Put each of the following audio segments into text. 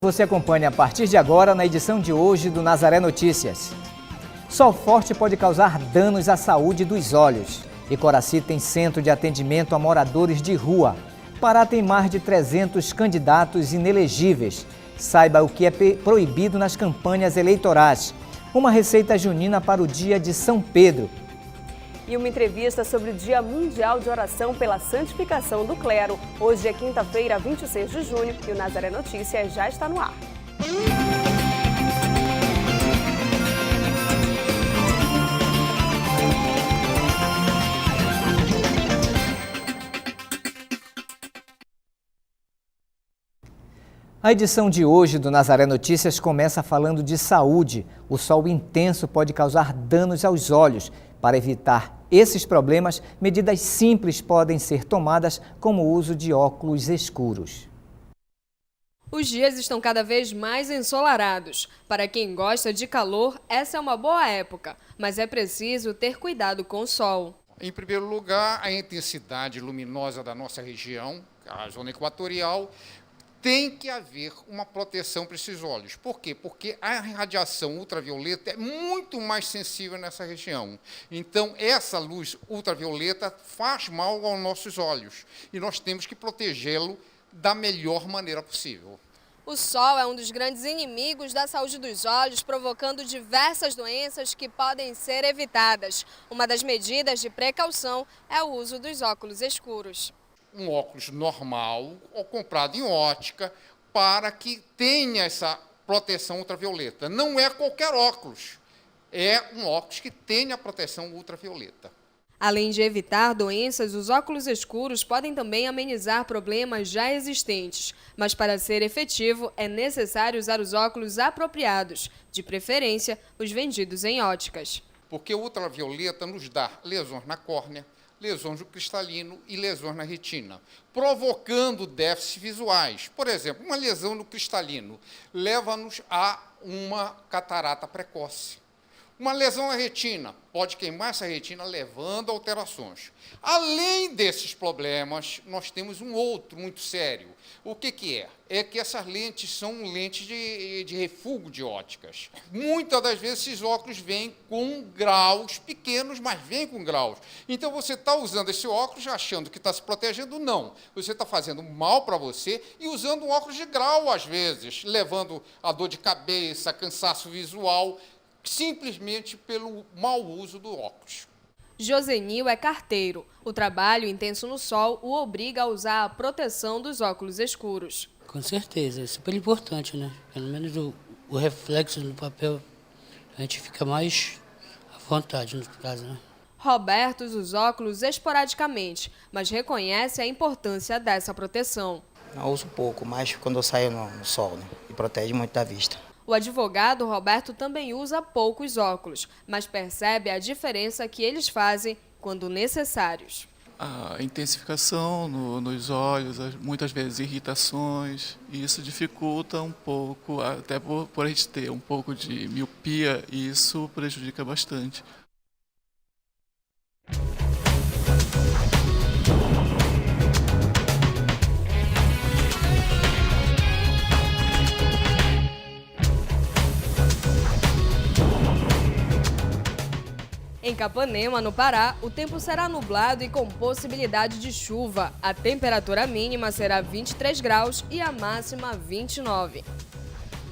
Você acompanha a partir de agora na edição de hoje do Nazaré Notícias. Sol forte pode causar danos à saúde dos olhos. E Coraci tem centro de atendimento a moradores de rua. Pará tem mais de 300 candidatos inelegíveis. Saiba o que é proibido nas campanhas eleitorais. Uma receita junina para o dia de São Pedro. E uma entrevista sobre o Dia Mundial de Oração pela Santificação do Clero. Hoje é quinta-feira, 26 de junho, e o Nazaré Notícias já está no ar. A edição de hoje do Nazaré Notícias começa falando de saúde. O sol intenso pode causar danos aos olhos. Para evitar esses problemas, medidas simples podem ser tomadas, como o uso de óculos escuros. Os dias estão cada vez mais ensolarados. Para quem gosta de calor, essa é uma boa época, mas é preciso ter cuidado com o sol. Em primeiro lugar, a intensidade luminosa da nossa região, a zona equatorial, tem que haver uma proteção para esses olhos. Por quê? Porque a radiação ultravioleta é muito mais sensível nessa região. Então, essa luz ultravioleta faz mal aos nossos olhos e nós temos que protegê-lo da melhor maneira possível. O sol é um dos grandes inimigos da saúde dos olhos, provocando diversas doenças que podem ser evitadas. Uma das medidas de precaução é o uso dos óculos escuros. Um óculos normal ou comprado em ótica para que tenha essa proteção ultravioleta. Não é qualquer óculos, é um óculos que tenha proteção ultravioleta. Além de evitar doenças, os óculos escuros podem também amenizar problemas já existentes. Mas para ser efetivo, é necessário usar os óculos apropriados, de preferência os vendidos em óticas. Porque o ultravioleta nos dá lesões na córnea, lesões no cristalino e lesões na retina, provocando déficits visuais. Por exemplo, uma lesão no cristalino leva-nos a uma catarata precoce. Uma lesão na retina pode queimar essa retina, levando a alterações. Além desses problemas, nós temos um outro muito sério. O que é? É que essas lentes são lentes de refúgio de óticas. Muitas das vezes esses óculos vêm com graus pequenos, mas vêm com graus. Então você está usando esse óculos achando que está se protegendo, não. Você está fazendo mal para você e usando um óculos de grau às vezes, levando a dor de cabeça, cansaço visual, simplesmente pelo mau uso do óculos. Josenil é carteiro. O trabalho intenso no sol o obriga a usar a proteção dos óculos escuros. Com certeza, é super importante, né? Pelo menos o reflexo no papel, a gente fica mais à vontade no caso, né? Roberto usa os óculos esporadicamente, mas reconhece a importância dessa proteção. Eu uso pouco, mas quando eu saio no sol, né? E protege muito da vista. O advogado Roberto também usa poucos óculos, mas percebe a diferença que eles fazem quando necessários. A intensificação nos olhos, muitas vezes irritações, e isso dificulta um pouco, até por a gente ter um pouco de miopia, e isso prejudica bastante. Em Capanema, no Pará, o tempo será nublado e com possibilidade de chuva. A temperatura mínima será 23 graus e a máxima 29.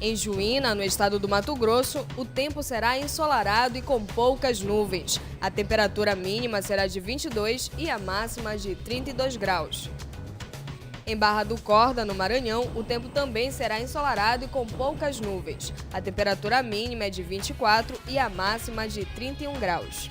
Em Juína, no estado do Mato Grosso, o tempo será ensolarado e com poucas nuvens. A temperatura mínima será de 22 e a máxima de 32 graus. Em Barra do Corda, no Maranhão, o tempo também será ensolarado e com poucas nuvens. A temperatura mínima é de 24 e a máxima de 31 graus.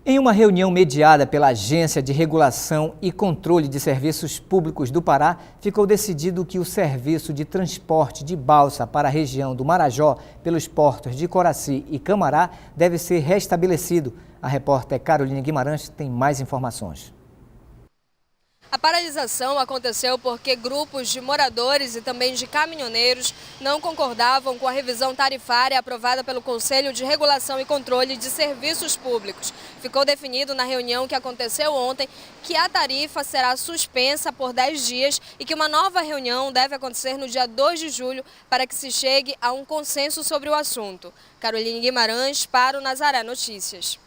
Em uma reunião mediada pela Agência de Regulação e Controle de Serviços Públicos do Pará, ficou decidido que o serviço de transporte de balsa para a região do Marajó, pelos portos de Coraci e Camará, deve ser restabelecido. A repórter Carolina Guimarães tem mais informações. A paralisação aconteceu porque grupos de moradores e também de caminhoneiros não concordavam com a revisão tarifária aprovada pelo Conselho de Regulação e Controle de Serviços Públicos. Ficou definido na reunião que aconteceu ontem que a tarifa será suspensa por 10 dias e que uma nova reunião deve acontecer no dia 2 de julho para que se chegue a um consenso sobre o assunto. Caroline Guimarães para o Nazaré Notícias.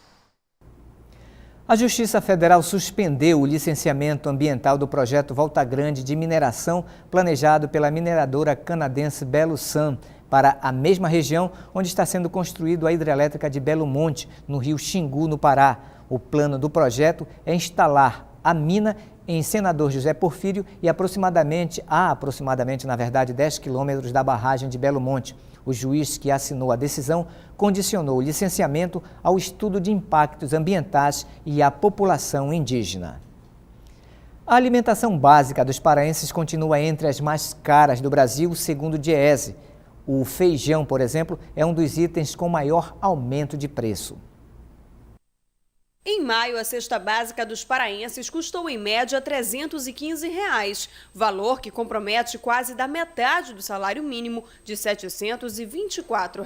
A Justiça Federal suspendeu o licenciamento ambiental do projeto Volta Grande de mineração planejado pela mineradora canadense Belo Sun para a mesma região onde está sendo construída a hidrelétrica de Belo Monte, no rio Xingu, no Pará. O plano do projeto é instalar a mina em Senador José Porfírio e aproximadamente 10 quilômetros da barragem de Belo Monte. O juiz que assinou a decisão condicionou o licenciamento ao estudo de impactos ambientais e à população indígena. A alimentação básica dos paraenses continua entre as mais caras do Brasil, segundo o Diese. O feijão, por exemplo, é um dos itens com maior aumento de preço. Em maio, a cesta básica dos paraenses custou em média R$ 315, valor que compromete quase da metade do salário mínimo de R$ 724.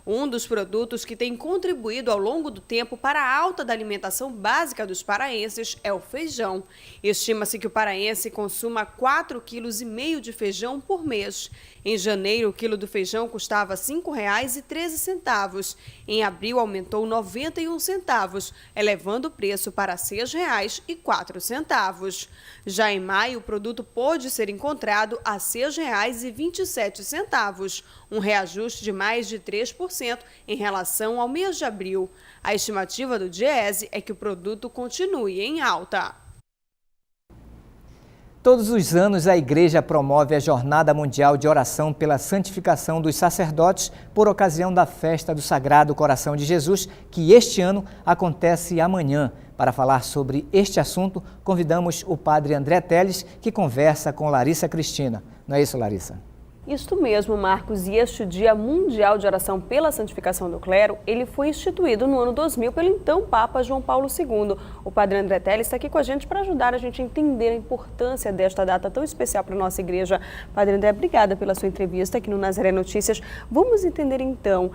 Um dos produtos que tem contribuído ao longo do tempo para a alta da alimentação básica dos paraenses é o feijão. Estima-se que o paraense consuma 4,5 kg de feijão por mês. Em janeiro, o quilo do feijão custava R$ 5,13. Em abril, aumentou 91 centavos, elevando o preço para R$ 6,04. Já em maio, o produto pôde ser encontrado a R$ 6,27, um reajuste de mais de 3% em relação ao mês de abril. A estimativa do Diese é que o produto continue em alta. Todos os anos, a Igreja promove a Jornada Mundial de Oração pela Santificação dos Sacerdotes por ocasião da Festa do Sagrado Coração de Jesus, que este ano acontece amanhã. Para falar sobre este assunto, convidamos o padre André Teles, que conversa com Larissa Cristina. Não é isso, Larissa? Isto mesmo, Marcos, e este Dia Mundial de Oração pela Santificação do Clero, ele foi instituído no ano 2000 pelo então Papa João Paulo II. O padre André Teles está aqui com a gente para ajudar a gente a entender a importância desta data tão especial para a nossa igreja. Padre André, obrigada pela sua entrevista aqui no Nazaré Notícias. Vamos entender então,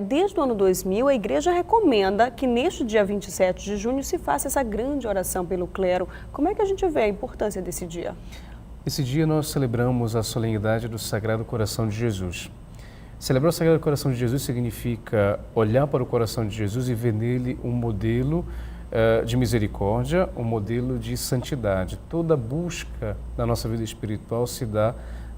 desde o ano 2000, a igreja recomenda que neste dia 27 de junho se faça essa grande oração pelo clero. Como é que a gente vê a importância desse dia? Esse dia nós celebramos a solenidade do Sagrado Coração de Jesus. Celebrar o Sagrado Coração de Jesus significa olhar para o coração de Jesus e ver nele um modelo de misericórdia, um modelo de santidade. Toda busca da nossa vida espiritual se dá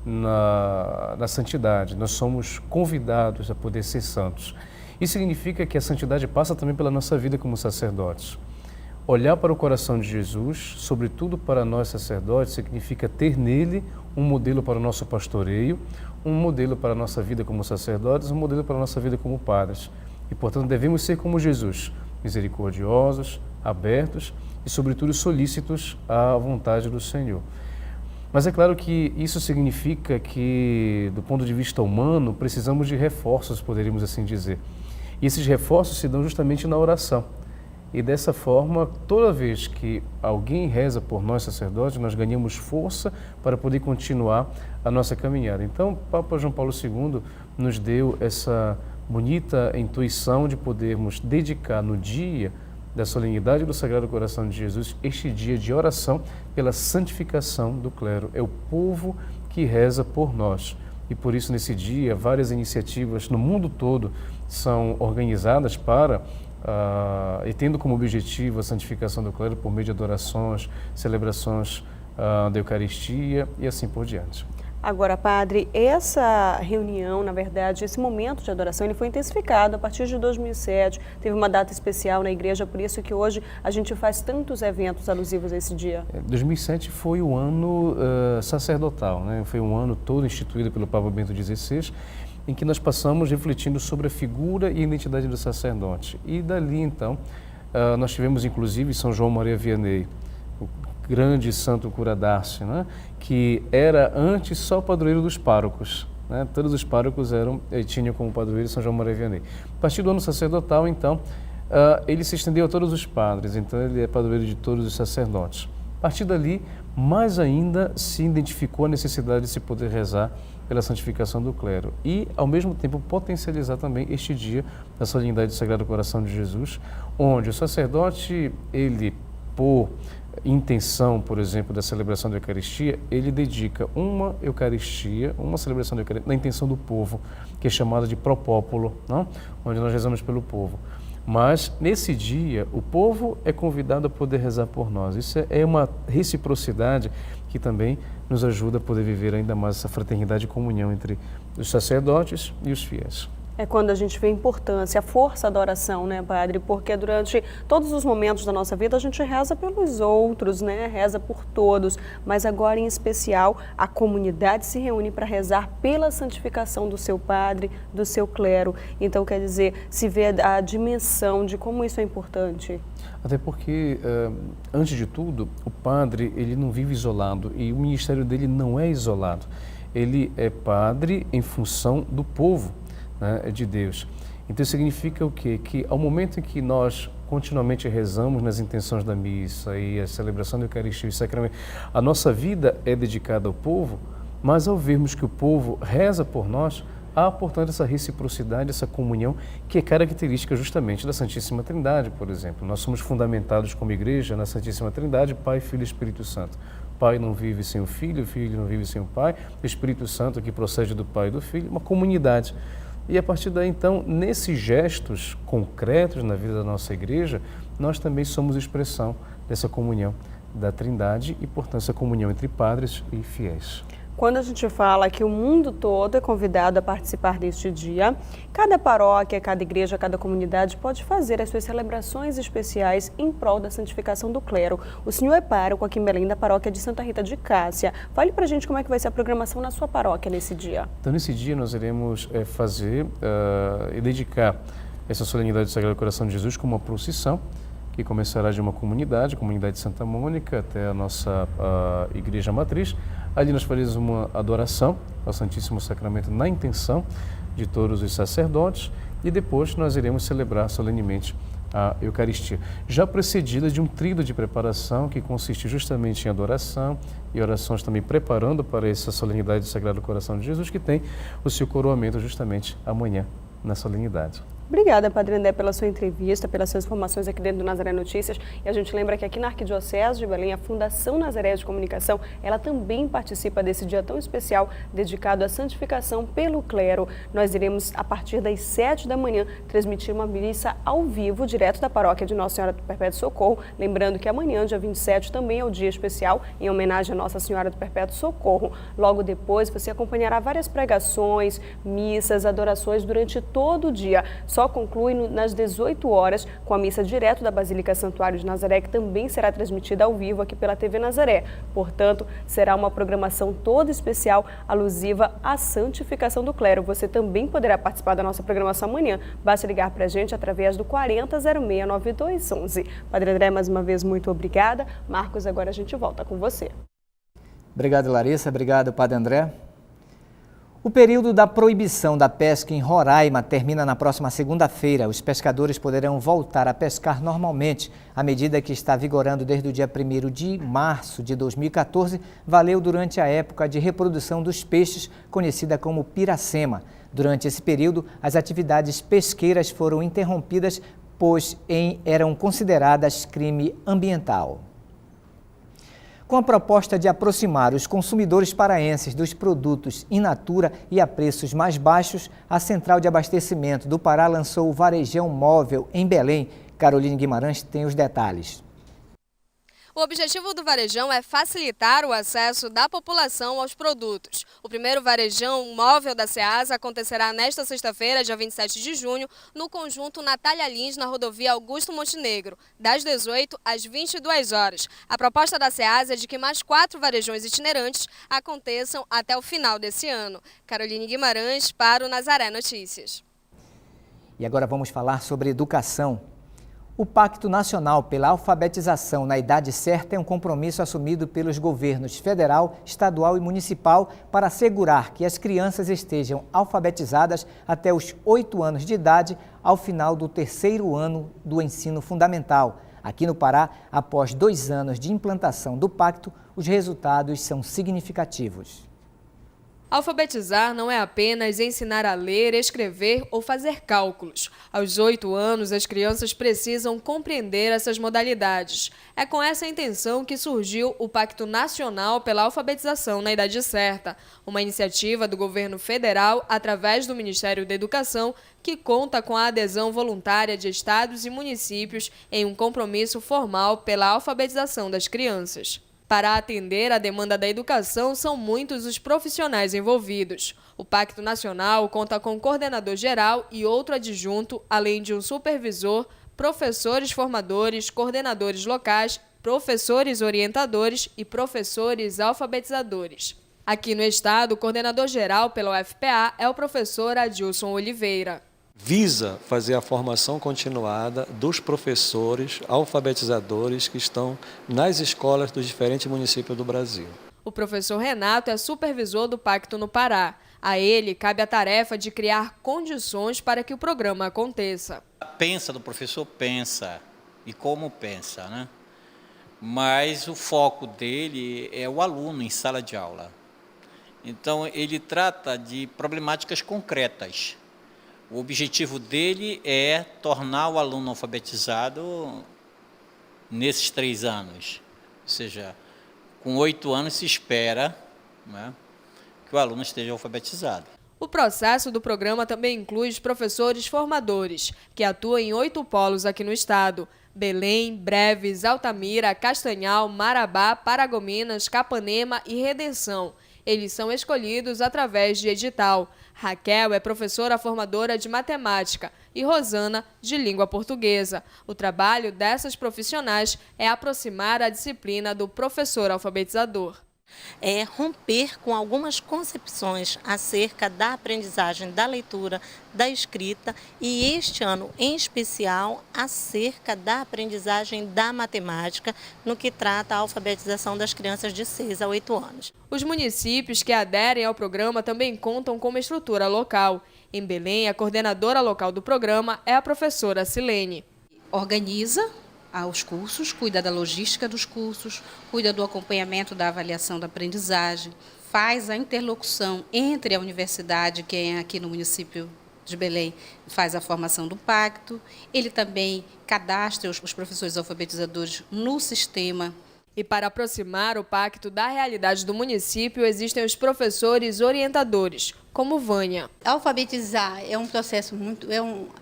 na santidade. Nós somos convidados a poder ser santos. Isso significa que a santidade passa também pela nossa vida como sacerdotes. Olhar para o coração de Jesus, sobretudo para nós sacerdotes, significa ter nele um modelo para o nosso pastoreio, um modelo para a nossa vida como sacerdotes, um modelo para a nossa vida como padres. E, portanto, devemos ser como Jesus, misericordiosos, abertos e, sobretudo, solícitos à vontade do Senhor. Mas é claro que isso significa que, do ponto de vista humano, precisamos de reforços, poderíamos assim dizer. E esses reforços se dão justamente na oração. E dessa forma, toda vez que alguém reza por nós sacerdotes, nós ganhamos força para poder continuar a nossa caminhada. Então, o Papa João Paulo II nos deu essa bonita intuição de podermos dedicar no dia da solenidade do Sagrado Coração de Jesus este dia de oração pela santificação do clero. É o povo que reza por nós. E por isso, nesse dia, várias iniciativas no mundo todo são organizadas para e tendo como objetivo a santificação do clero por meio de adorações, celebrações da Eucaristia e assim por diante. Agora, padre, essa reunião, na verdade, esse momento de adoração, ele foi intensificado a partir de 2007, teve uma data especial na igreja, por isso que hoje a gente faz tantos eventos alusivos a esse dia. 2007 foi o ano sacerdotal, né? Foi um ano todo instituído pelo Papa Bento XVI, em que nós passamos refletindo sobre a figura e a identidade do sacerdote. E dali, então, nós tivemos, inclusive, São João Maria Vianney, o grande santo cura d'Ars, né? Que era antes só padroeiro dos párocos. Né? Todos os párocos tinham como padroeiro São João Maria Vianney. A partir do ano sacerdotal, então, ele se estendeu a todos os padres, então ele é padroeiro de todos os sacerdotes. partir dali, mais ainda se identificou a necessidade de se poder rezar pela santificação do clero e, ao mesmo tempo, potencializar também este dia da solenidade do Sagrado Coração de Jesus, onde o sacerdote, ele, por intenção, por exemplo, da celebração da Eucaristia, ele dedica uma Eucaristia, uma celebração da Eucaristia, na intenção do povo, que é chamada de pro populo, não? Onde nós rezamos pelo povo. Mas, nesse dia, o povo é convidado a poder rezar por nós. Isso é uma reciprocidade que também nos ajuda a poder viver ainda mais essa fraternidade e comunhão entre os sacerdotes e os fiéis. É quando a gente vê a importância, a força da oração, né, Padre? Porque durante todos os momentos da nossa vida a gente reza pelos outros, né? Reza por todos, mas agora em especial a comunidade se reúne para rezar pela santificação do seu padre, do seu clero. Então, quer dizer, se vê a dimensão de como isso é importante. Até porque, antes de tudo, o padre ele não vive isolado e o ministério dele não é isolado. Ele é padre em função do povo, né, de Deus. Então significa o quê? Que ao momento em que nós continuamente rezamos nas intenções da missa e a celebração da Eucaristia e sacramento, a nossa vida é dedicada ao povo, mas ao vermos que o povo reza por nós, há, portanto, essa reciprocidade, essa comunhão que é característica justamente da Santíssima Trindade, por exemplo. Nós somos fundamentados como igreja na Santíssima Trindade, Pai, Filho e Espírito Santo. O Pai não vive sem o Filho não vive sem o Pai, o Espírito Santo que procede do Pai e do Filho, uma comunidade. E a partir daí, então, nesses gestos concretos na vida da nossa igreja, nós também somos expressão dessa comunhão da Trindade e, portanto, essa comunhão entre padres e fiéis. Quando a gente fala que o mundo todo é convidado a participar deste dia, cada paróquia, cada igreja, cada comunidade pode fazer as suas celebrações especiais em prol da santificação do clero. O senhor é pároco aqui em Belém, da paróquia de Santa Rita de Cássia. Fale pra gente como é que vai ser a programação na sua paróquia nesse dia. Então, nesse dia nós iremos fazer e dedicar essa solenidade do Sagrado Coração de Jesus com uma procissão que começará de uma comunidade, a comunidade de Santa Mônica, até a nossa igreja matriz. Ali nós faremos uma adoração ao Santíssimo Sacramento na intenção de todos os sacerdotes e depois nós iremos celebrar solenemente a Eucaristia, já precedida de um tríduo de preparação que consiste justamente em adoração e orações também preparando para essa solenidade do Sagrado Coração de Jesus, que tem o seu coroamento justamente amanhã na solenidade. Obrigada, Padre André, pela sua entrevista, pelas suas informações aqui dentro do Nazaré Notícias. E a gente lembra que aqui na Arquidiocese de Belém, a Fundação Nazaré de Comunicação, ela também participa desse dia tão especial dedicado à santificação pelo clero. Nós iremos, a partir das 7 da manhã, transmitir uma missa ao vivo, direto da paróquia de Nossa Senhora do Perpétuo Socorro. Lembrando que amanhã, dia 27, também é o dia especial em homenagem a Nossa Senhora do Perpétuo Socorro. Logo depois, você acompanhará várias pregações, missas, adorações durante todo o dia. Só conclui nas 18 horas com a missa direto da Basílica Santuário de Nazaré, que também será transmitida ao vivo aqui pela TV Nazaré. Portanto, será uma programação toda especial alusiva à santificação do clero. Você também poderá participar da nossa programação amanhã. Basta ligar para a gente através do 4006-9211. Padre André, mais uma vez, muito obrigada. Marcos, agora a gente volta com você. Obrigado, Larissa. Obrigado, Padre André. O período da proibição da pesca em Roraima termina na próxima segunda-feira. Os pescadores poderão voltar a pescar normalmente. A medida, que está vigorando desde o dia 1º de março de 2014, valeu durante a época de reprodução dos peixes, conhecida como piracema. Durante esse período, as atividades pesqueiras foram interrompidas, pois eram consideradas crime ambiental. Com a proposta de aproximar os consumidores paraenses dos produtos in natura e a preços mais baixos, a Central de Abastecimento do Pará lançou o Varejão Móvel em Belém. Caroline Guimarães tem os detalhes. O objetivo do varejão é facilitar o acesso da população aos produtos. O primeiro varejão móvel da Ceasa acontecerá nesta sexta-feira, dia 27 de junho, no conjunto Natália Lins, na rodovia Augusto Montenegro, das 18 às 22 horas. A proposta da Ceasa é de que mais 4 varejões itinerantes aconteçam até o final desse ano. Caroline Guimarães para o Nazaré Notícias. E agora vamos falar sobre educação. O Pacto Nacional pela Alfabetização na Idade Certa é um compromisso assumido pelos governos federal, estadual e municipal para assegurar que as crianças estejam alfabetizadas até os 8 anos de idade, ao final do 3º ano do ensino fundamental. Aqui no Pará, após 2 anos de implantação do pacto, os resultados são significativos. Alfabetizar não é apenas ensinar a ler, escrever ou fazer cálculos. Aos 8 anos, as crianças precisam compreender essas modalidades. É com essa intenção que surgiu o Pacto Nacional pela Alfabetização na Idade Certa, uma iniciativa do governo federal através do Ministério da Educação, que conta com a adesão voluntária de estados e municípios em um compromisso formal pela alfabetização das crianças. Para atender à demanda da educação, são muitos os profissionais envolvidos. O Pacto Nacional conta com coordenador geral e outro adjunto, além de um supervisor, professores formadores, coordenadores locais, professores orientadores e professores alfabetizadores. Aqui no estado, o coordenador geral pela UFPA é o professor Adilson Oliveira. Visa fazer a formação continuada dos professores alfabetizadores que estão nas escolas dos diferentes municípios do Brasil. O professor Renato é supervisor do Pacto no Pará. A ele cabe a tarefa de criar condições para que o programa aconteça. Pensa do professor, pensa, e como pensa, né? Mas o foco dele é o aluno em sala de aula. Então, ele trata de problemáticas concretas. O objetivo dele é tornar o aluno alfabetizado nesses 3 anos. Ou seja, com 8 anos se espera, né, que o aluno esteja alfabetizado. O processo do programa também inclui os professores formadores, que atuam em 8 polos aqui no estado: Belém, Breves, Altamira, Castanhal, Marabá, Paragominas, Capanema e Redenção. Eles são escolhidos através de edital. Raquel é professora formadora de matemática e Rosana de língua portuguesa. O trabalho dessas profissionais é aproximar a disciplina do professor alfabetizador. É romper com algumas concepções acerca da aprendizagem da leitura, da escrita e este ano, em especial, acerca da aprendizagem da matemática, no que trata a alfabetização das crianças de 6 a 8 anos. Os municípios que aderem ao programa também contam com uma estrutura local. Em Belém, a coordenadora local do programa é a professora Silene. Organiza aos cursos, cuida da logística dos cursos, cuida do acompanhamento da avaliação da aprendizagem, faz a interlocução entre a universidade, que é aqui no município de Belém, faz a formação do pacto. Ele também cadastra os professores alfabetizadores no sistema. E para aproximar o pacto da realidade do município, existem os professores orientadores, como Vânia. Alfabetizar é um processo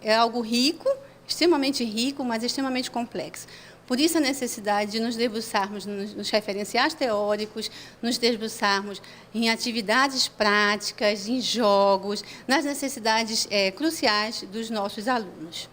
é algo rico, extremamente rico, mas extremamente complexo. Por isso a necessidade de nos debruçarmos nos referenciais teóricos, nos debruçarmos em atividades práticas, em jogos, nas necessidades cruciais dos nossos alunos.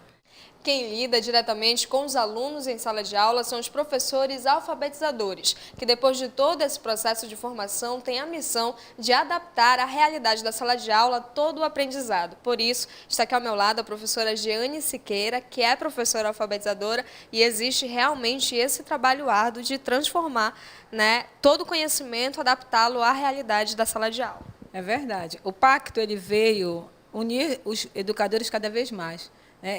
Quem lida diretamente com os alunos em sala de aula são os professores alfabetizadores, que depois de todo esse processo de formação têm a missão de adaptar à realidade da sala de aula todo o aprendizado. Por isso, está aqui ao meu lado a professora Jeane Siqueira, que é professora alfabetizadora, e existe realmente esse trabalho árduo de transformar, todo o conhecimento, adaptá-lo à realidade da sala de aula. É verdade. O pacto ele veio unir os educadores cada vez mais.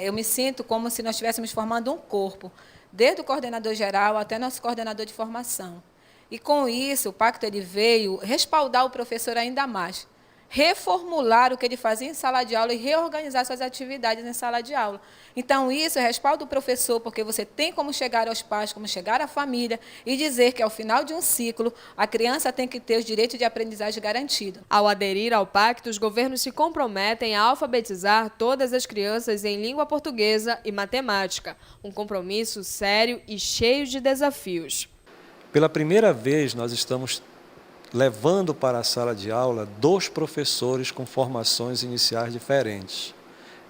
Eu me sinto como se nós estivéssemos formando um corpo, desde o coordenador geral até nosso coordenador de formação. E com isso, o pacto ele veio respaldar o professor ainda mais, reformular o que ele fazia em sala de aula e reorganizar suas atividades em sala de aula. Então, isso respalda o professor, porque você tem como chegar aos pais, como chegar à família e dizer que, ao final de um ciclo, a criança tem que ter os direitos de aprendizagem garantidos. Ao aderir ao pacto, os governos se comprometem a alfabetizar todas as crianças em língua portuguesa e matemática. Um compromisso sério e cheio de desafios. Pela primeira vez, nós estamos levando para a sala de aula 2 professores com formações iniciais diferentes.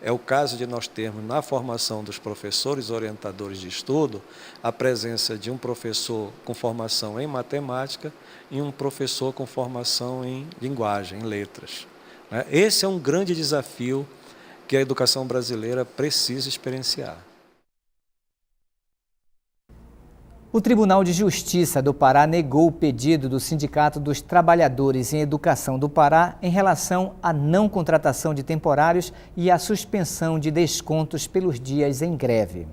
É o caso de nós termos na formação dos professores orientadores de estudo a presença de um professor com formação em matemática e um professor com formação em linguagem, em letras. Esse é um grande desafio que a educação brasileira precisa experienciar. O Tribunal de Justiça do Pará negou o pedido do Sindicato dos Trabalhadores em Educação do Pará em relação à não contratação de temporários e à suspensão de descontos pelos dias em greve.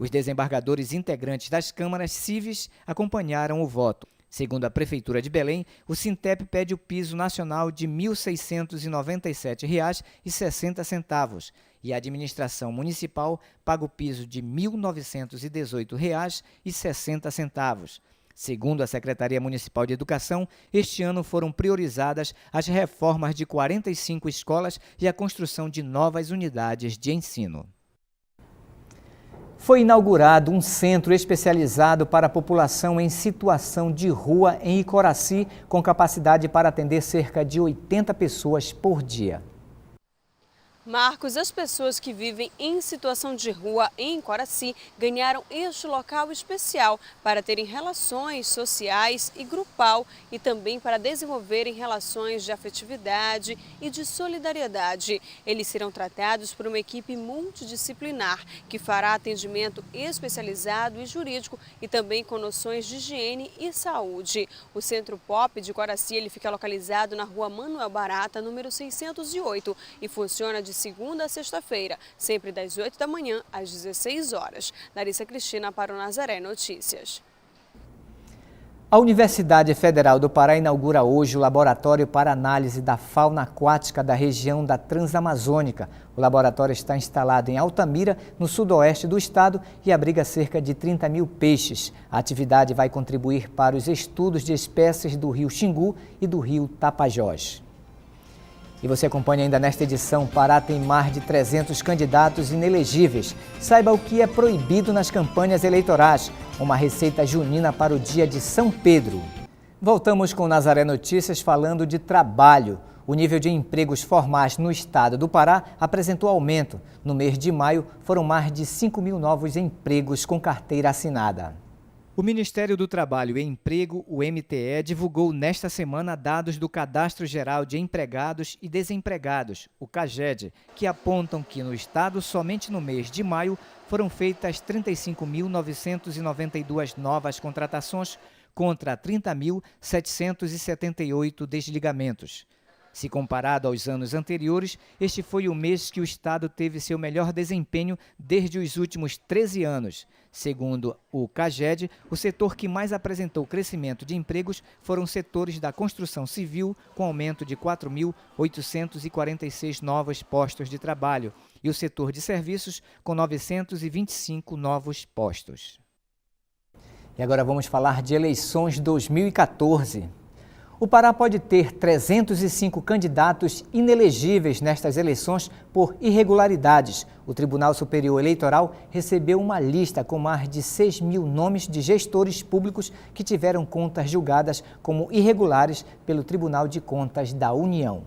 Os desembargadores integrantes das câmaras cíveis acompanharam o voto. Segundo a Prefeitura de Belém, o Sintep pede o piso nacional de R$ 1.697,60 e a administração municipal paga o piso de R$ 1.918,60. Segundo a Secretaria Municipal de Educação, este ano foram priorizadas as reformas de 45 escolas e a construção de novas unidades de ensino. Foi inaugurado um centro especializado para a população em situação de rua em Icoraci, com capacidade para atender cerca de 80 pessoas por dia. Marcos, as pessoas que vivem em situação de rua em Icoraci ganharam este local especial para terem relações sociais e grupal e também para desenvolverem relações de afetividade e de solidariedade. Eles serão tratados por uma equipe multidisciplinar que fará atendimento especializado e jurídico e também com noções de higiene e saúde. O Centro Pop de Icoraci ele fica localizado na rua Manuel Barata, número 608 e funciona de segunda a sexta-feira, sempre das 8 da manhã às 16 horas. Larissa Cristina para o Nazaré Notícias. A Universidade Federal do Pará inaugura hoje o Laboratório para Análise da Fauna Aquática da região da Transamazônica. O laboratório está instalado em Altamira, no sudoeste do estado, e abriga cerca de 30 mil peixes. A atividade vai contribuir para os estudos de espécies do rio Xingu e do rio Tapajós. E você acompanha ainda nesta edição. Pará tem mais de 300 candidatos inelegíveis. Saiba o que é proibido nas campanhas eleitorais. Uma receita junina para o dia de São Pedro. Voltamos com Nazaré Notícias falando de trabalho. O nível de empregos formais no estado do Pará apresentou aumento. No mês de maio, foram mais de 5 mil novos empregos com carteira assinada. O Ministério do Trabalho e Emprego, o MTE, divulgou nesta semana dados do Cadastro Geral de Empregados e Desempregados, o CAGED, que apontam que no estado, somente no mês de maio, foram feitas 35.992 novas contratações contra 30.778 desligamentos. Se comparado aos anos anteriores, este foi o mês que o estado teve seu melhor desempenho desde os últimos 13 anos. Segundo o CAGED, o setor que mais apresentou crescimento de empregos foram os setores da construção civil, com aumento de 4.846 novos postos de trabalho, e o setor de serviços, com 925 novos postos. E agora vamos falar de eleições 2014. O Pará pode ter 305 candidatos inelegíveis nestas eleições por irregularidades. O Tribunal Superior Eleitoral recebeu uma lista com mais de 6 mil nomes de gestores públicos que tiveram contas julgadas como irregulares pelo Tribunal de Contas da União.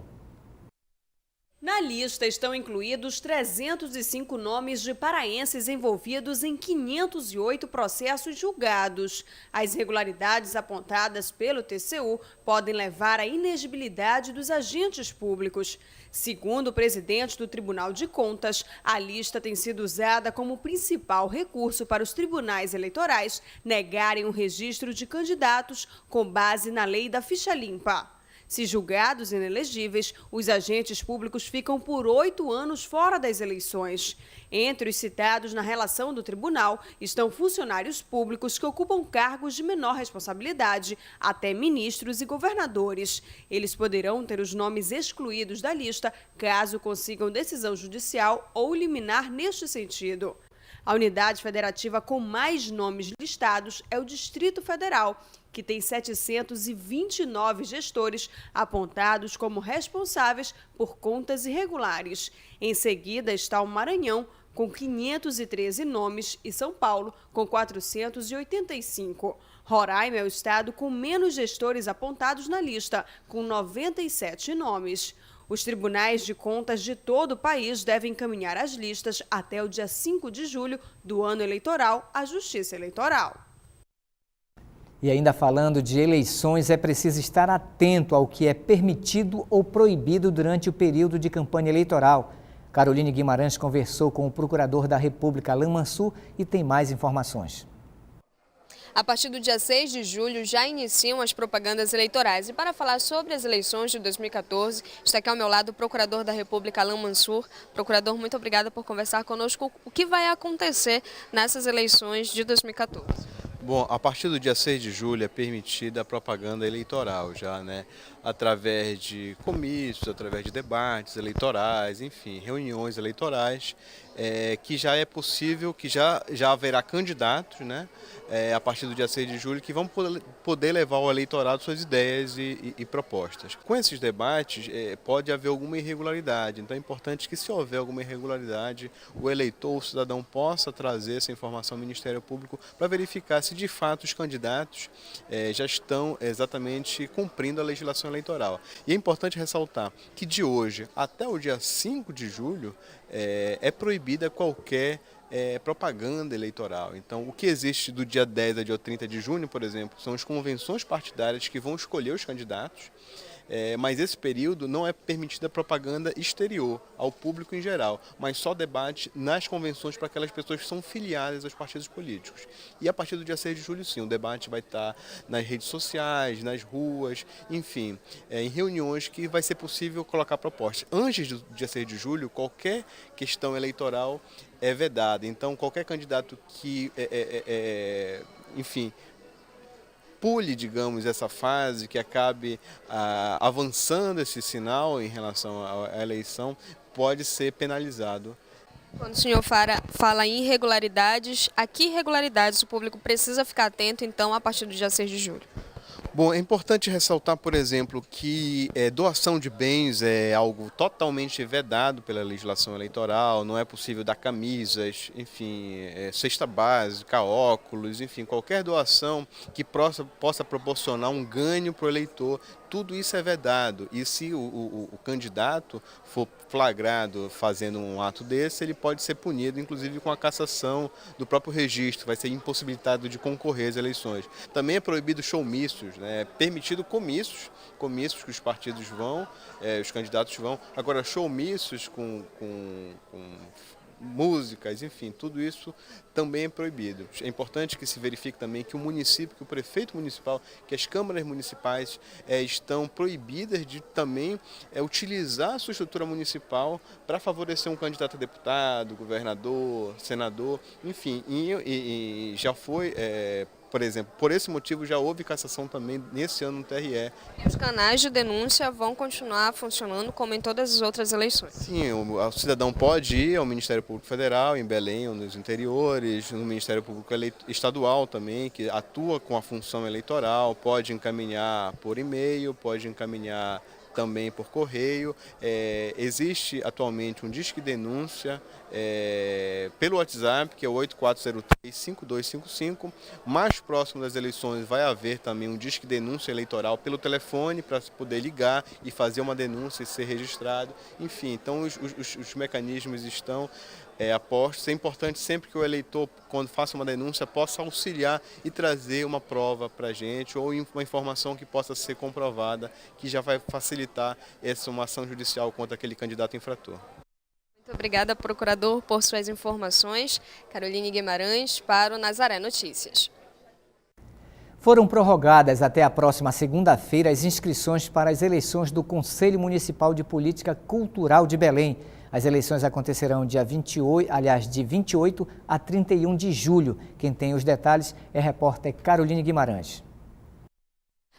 Na lista estão incluídos 305 nomes de paraenses envolvidos em 508 processos julgados. As irregularidades apontadas pelo TCU podem levar à inegibilidade dos agentes públicos. Segundo o presidente do Tribunal de Contas, a lista tem sido usada como principal recurso para os tribunais eleitorais negarem o registro de candidatos com base na lei da ficha limpa. Se julgados inelegíveis, os agentes públicos ficam por 8 anos fora das eleições. Entre os citados na relação do tribunal estão funcionários públicos que ocupam cargos de menor responsabilidade, até ministros e governadores. Eles poderão ter os nomes excluídos da lista caso consigam decisão judicial ou liminar neste sentido. A unidade federativa com mais nomes listados é o Distrito Federal, que tem 729 gestores apontados como responsáveis por contas irregulares. Em seguida está o Maranhão, com 513 nomes, e São Paulo, com 485. Roraima é o estado com menos gestores apontados na lista, com 97 nomes. Os tribunais de contas de todo o país devem encaminhar as listas até o dia 5 de julho do ano eleitoral à Justiça Eleitoral. E ainda falando de eleições, é preciso estar atento ao que é permitido ou proibido durante o período de campanha eleitoral. Caroline Guimarães conversou com o procurador da República, Alain Mansur, e tem mais informações. A partir do dia 6 de julho já iniciam as propagandas eleitorais. E para falar sobre as eleições de 2014, está aqui ao meu lado o Procurador da República, Alain Mansur. Procurador, muito obrigada por conversar conosco. O que vai acontecer nessas eleições de 2014? Bom, a partir do dia 6 de julho é permitida a propaganda eleitoral já, né? Através de comícios, através de debates eleitorais, enfim, reuniões eleitorais, que já é possível, que já haverá candidatos, né? A partir do dia 6 de julho, que vão poder levar ao eleitorado suas ideias e propostas. Com esses debates, pode haver alguma irregularidade, então é importante que, se houver alguma irregularidade, o eleitor, o cidadão, possa trazer essa informação ao Ministério Público para verificar se de fato os candidatos já estão exatamente cumprindo a legislação eleitoral. E é importante ressaltar que de hoje até o dia 5 de julho é proibida qualquer propaganda eleitoral. Então, o que existe do dia 10 ao dia 30 de junho, por exemplo, são as convenções partidárias que vão escolher os candidatos, mas esse período não é permitida propaganda exterior ao público em geral, mas só debate nas convenções para aquelas pessoas que são filiadas aos partidos políticos. E a partir do dia 6 de julho, sim, o debate vai estar nas redes sociais, nas ruas, enfim, em reuniões que vai ser possível colocar propostas. Antes do dia 6 de julho, qualquer questão eleitoral é vedada. Então, qualquer candidato que, enfim, pule, digamos, essa fase, que acabe avançando esse sinal em relação à eleição, pode ser penalizado. Quando o senhor fala em irregularidades, a que irregularidades o público precisa ficar atento, então, a partir do dia 6 de julho? Bom, é importante ressaltar, por exemplo, que doação de bens é algo totalmente vedado pela legislação eleitoral, não é possível dar camisas, enfim, cesta básica, óculos, enfim, qualquer doação que possa proporcionar um ganho para o eleitor. Tudo isso é vedado, e se o candidato for flagrado fazendo um ato desse, ele pode ser punido, inclusive com a cassação do próprio registro, vai ser impossibilitado de concorrer às eleições. Também é proibido showmícios, né? É permitido comícios que os partidos vão, os candidatos vão. Agora, showmícios com músicas, enfim, tudo isso também é proibido. É importante que se verifique também que o município, que o prefeito municipal, que as câmaras municipais estão proibidas de também utilizar a sua estrutura municipal para favorecer um candidato a deputado, governador, senador, enfim, e já foi, por exemplo, por esse motivo já houve cassação também nesse ano no TRE. E os canais de denúncia vão continuar funcionando como em todas as outras eleições? Sim, o cidadão pode ir ao Ministério Público Federal, em Belém ou nos interiores, no Ministério Público Estadual também, que atua com a função eleitoral, pode encaminhar por e-mail, pode encaminhar também por correio. Existe atualmente um disque denúncia pelo WhatsApp, que é o 8403-5255. Mais próximo das eleições vai haver também um disque denúncia eleitoral pelo telefone, para poder ligar e fazer uma denúncia e ser registrado. Enfim, então os mecanismos estão apostos. É importante sempre que o eleitor, quando faça uma denúncia, possa auxiliar e trazer uma prova para a gente, ou uma informação que possa ser comprovada, que já vai facilitar uma ação judicial contra aquele candidato infrator. Muito obrigada, procurador, por suas informações. Caroline Guimarães, para o Nazaré Notícias. Foram prorrogadas até a próxima segunda-feira as inscrições para as eleições do Conselho Municipal de Política Cultural de Belém. As eleições acontecerão de 28 a 31 de julho. Quem tem os detalhes é a repórter Caroline Guimarães.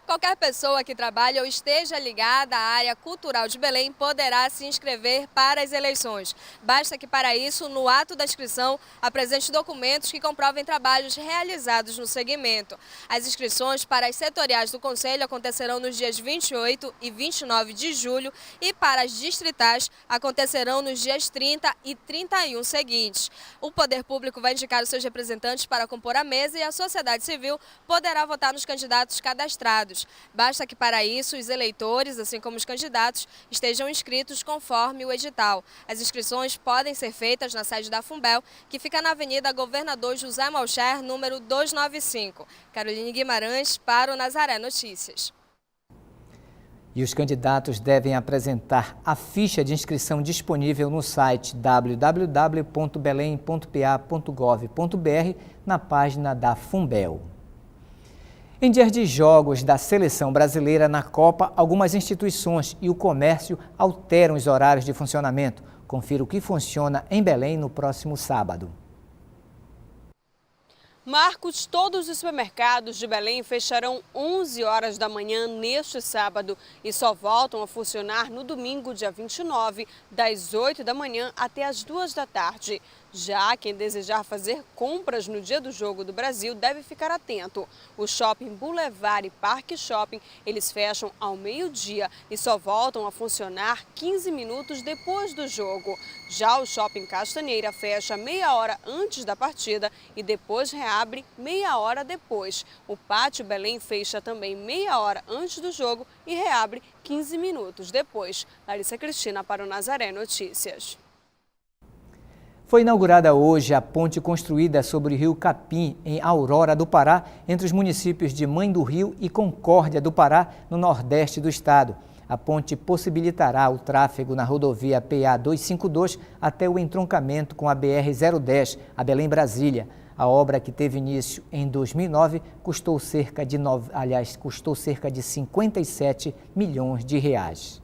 Qualquer pessoa que trabalhe ou esteja ligada à área cultural de Belém poderá se inscrever para as eleições. Basta que, para isso, no ato da inscrição, apresente documentos que comprovem trabalhos realizados no segmento. As inscrições para as setoriais do Conselho acontecerão nos dias 28 e 29 de julho e para as distritais acontecerão nos dias 30 e 31 seguintes. O Poder Público vai indicar os seus representantes para compor a mesa e a sociedade civil poderá votar nos candidatos cadastrados. Basta que, para isso, os eleitores, assim como os candidatos, estejam inscritos conforme o edital. As inscrições podem ser feitas na sede da Fumbel, que fica na Avenida Governador José Malcher, número 295. Caroline Guimarães, para o Nazaré Notícias. E os candidatos devem apresentar a ficha de inscrição disponível no site www.belém.pa.gov.br, na página da Fumbel. Em dias de jogos da seleção brasileira na Copa, algumas instituições e o comércio alteram os horários de funcionamento. Confira o que funciona em Belém no próximo sábado. Marcos, todos os supermercados de Belém fecharão 11 horas da manhã neste sábado e só voltam a funcionar no domingo, dia 29, das 8 da manhã até as 2 da tarde. Já quem desejar fazer compras no dia do Jogo do Brasil deve ficar atento. O Shopping Boulevard e Parque Shopping, eles fecham ao meio-dia e só voltam a funcionar 15 minutos depois do jogo. Já o Shopping Castanheira fecha meia hora antes da partida e depois reabre meia hora depois. O Pátio Belém fecha também meia hora antes do jogo e reabre 15 minutos depois. Larissa Cristina para o Nazaré Notícias. Foi inaugurada hoje a ponte construída sobre o rio Capim, em Aurora do Pará, entre os municípios de Mãe do Rio e Concórdia do Pará, no nordeste do estado. A ponte possibilitará o tráfego na rodovia PA 252 até o entroncamento com a BR-010, a Belém-Brasília. A obra, que teve início em 2009, custou cerca de 57 milhões de reais.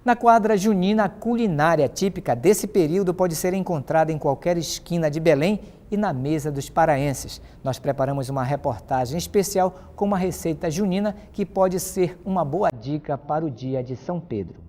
Na quadra junina, a culinária típica desse período pode ser encontrada em qualquer esquina de Belém e na mesa dos paraenses. Nós preparamos uma reportagem especial com uma receita junina que pode ser uma boa dica para o dia de São Pedro.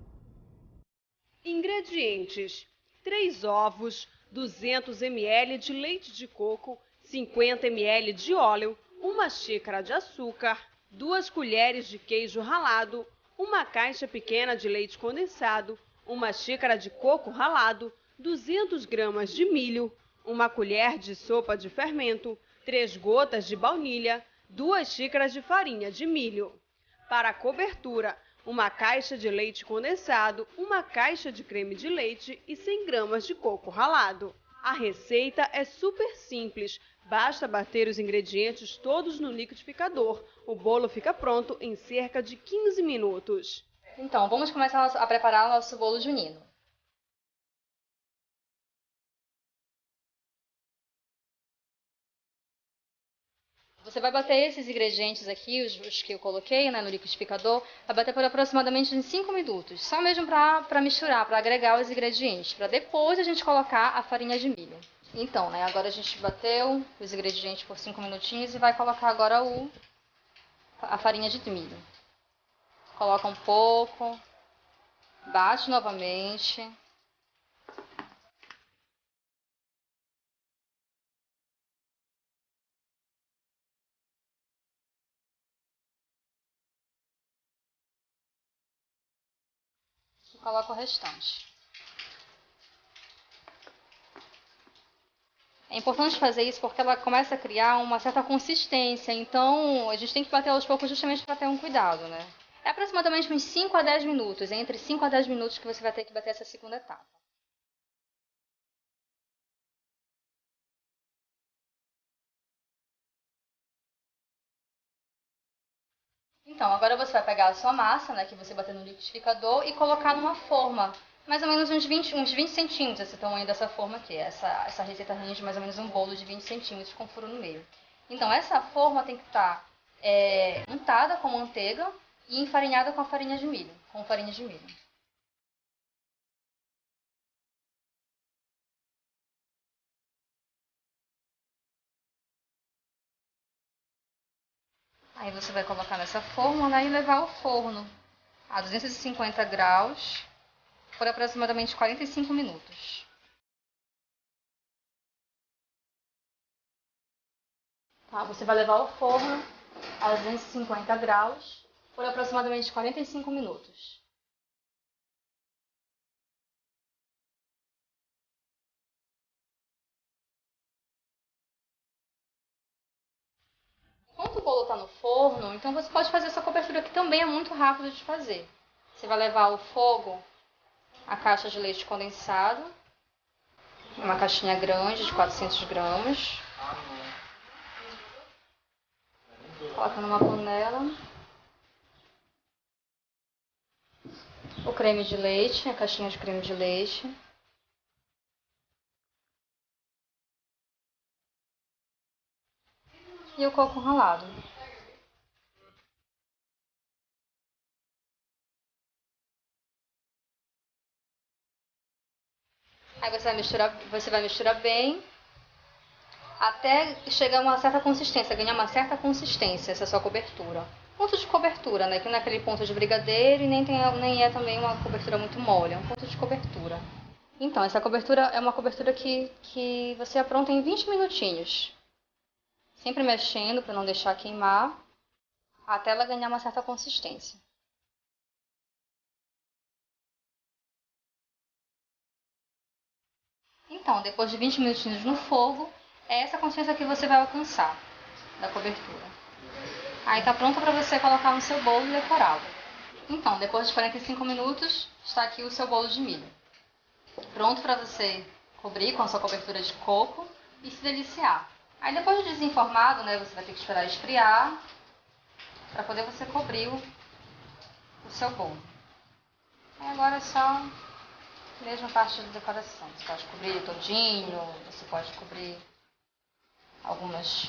Ingredientes: 3 ovos, 200 ml de leite de coco, 50 ml de óleo, 1 xícara de açúcar, 2 colheres de queijo ralado, 1 caixa pequena de leite condensado, 1 xícara de coco ralado, 200 gramas de milho, 1 colher de sopa de fermento, 3 gotas de baunilha, 2 xícaras de farinha de milho. Para a cobertura, 1 caixa de leite condensado, 1 caixa de creme de leite e 100 gramas de coco ralado. A receita é super simples, basta bater os ingredientes todos no liquidificador. O bolo fica pronto em cerca de 15 minutos. Então, vamos começar a preparar o nosso bolo junino. Você vai bater esses ingredientes aqui, os que eu coloquei, né, no liquidificador, vai bater por aproximadamente uns 5 minutos, só mesmo para misturar, para agregar os ingredientes, para depois a gente colocar a farinha de milho. Então, né, agora a gente bateu os ingredientes por 5 minutinhos e vai colocar agora a farinha de milho. Coloca um pouco, bate novamente. Coloca o restante. É importante fazer isso porque ela começa a criar uma certa consistência, então a gente tem que bater aos poucos justamente para ter um cuidado, né? É aproximadamente uns 5 a 10 minutos, entre 5 a 10 minutos que você vai ter que bater essa segunda etapa. Então, agora você vai pegar a sua massa, né, que você bateu no liquidificador, e colocar numa forma, mais ou menos uns 20 centímetros, esse tamanho dessa forma aqui. Essa receita rende mais ou menos um bolo de 20 centímetros com furo no meio. Então, essa forma tem que estar untada com manteiga e enfarinhada com a farinha de milho, com farinha de milho. Aí você vai colocar nessa forma, né, e levar ao forno a 250 graus por aproximadamente 45 minutos. Tá, você vai levar ao forno a 250 graus por aproximadamente 45 minutos. Enquanto o bolo está no forno, então você pode fazer essa cobertura que também é muito rápido de fazer. Você vai levar ao fogo a caixa de leite condensado, uma caixinha grande de 400 gramas. Coloca numa panela. O creme de leite, a caixinha de creme de leite. E o coco ralado. Aí você vai misturar bem até chegar a uma certa consistência, ganhar uma certa consistência essa sua cobertura. Ponto de cobertura, né? Que não é aquele ponto de brigadeiro e nem é também uma cobertura muito mole, é um ponto de cobertura. Então, essa cobertura é uma cobertura que você apronta em 20 minutinhos. Sempre mexendo para não deixar queimar, até ela ganhar uma certa consistência. Então, depois de 20 minutinhos no fogo, é essa consistência que você vai alcançar da cobertura. Aí está pronto para você colocar no seu bolo e decorá-lo. Então, depois de 45 minutos, está aqui o seu bolo de milho. Pronto para você cobrir com a sua cobertura de coco e se deliciar. Aí depois de desenformado, né, você vai ter que esperar esfriar para poder você cobrir o seu bolo. Aí agora é só mesma parte da decoração. Você pode cobrir todinho, você pode cobrir algumas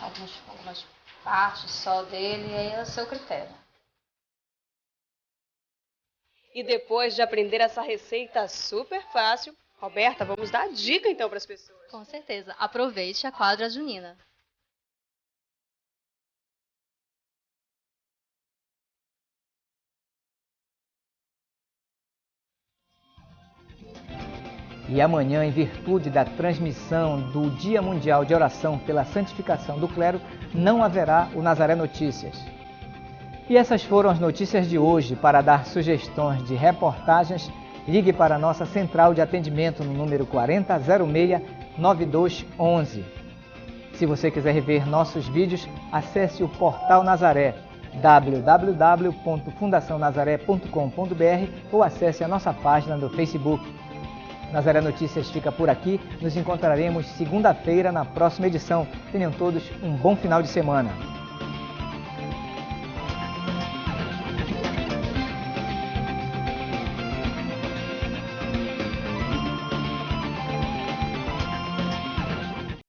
partes só dele, e aí é o seu critério. E depois de aprender essa receita super fácil, Roberta, vamos dar dica então para as pessoas. Com certeza, aproveite a quadra junina. E amanhã, em virtude da transmissão do Dia Mundial de Oração pela Santificação do Clero, não haverá o Nazaré Notícias. E essas foram as notícias de hoje. Para dar sugestões de reportagens, ligue para a nossa central de atendimento no número 4006-9211. Se você quiser rever nossos vídeos, acesse o Portal Nazaré, www.fundacionazaré.com.br ou acesse a nossa página no Facebook. Nazaré Notícias fica por aqui. Nos encontraremos segunda-feira na próxima edição. Tenham todos um bom final de semana.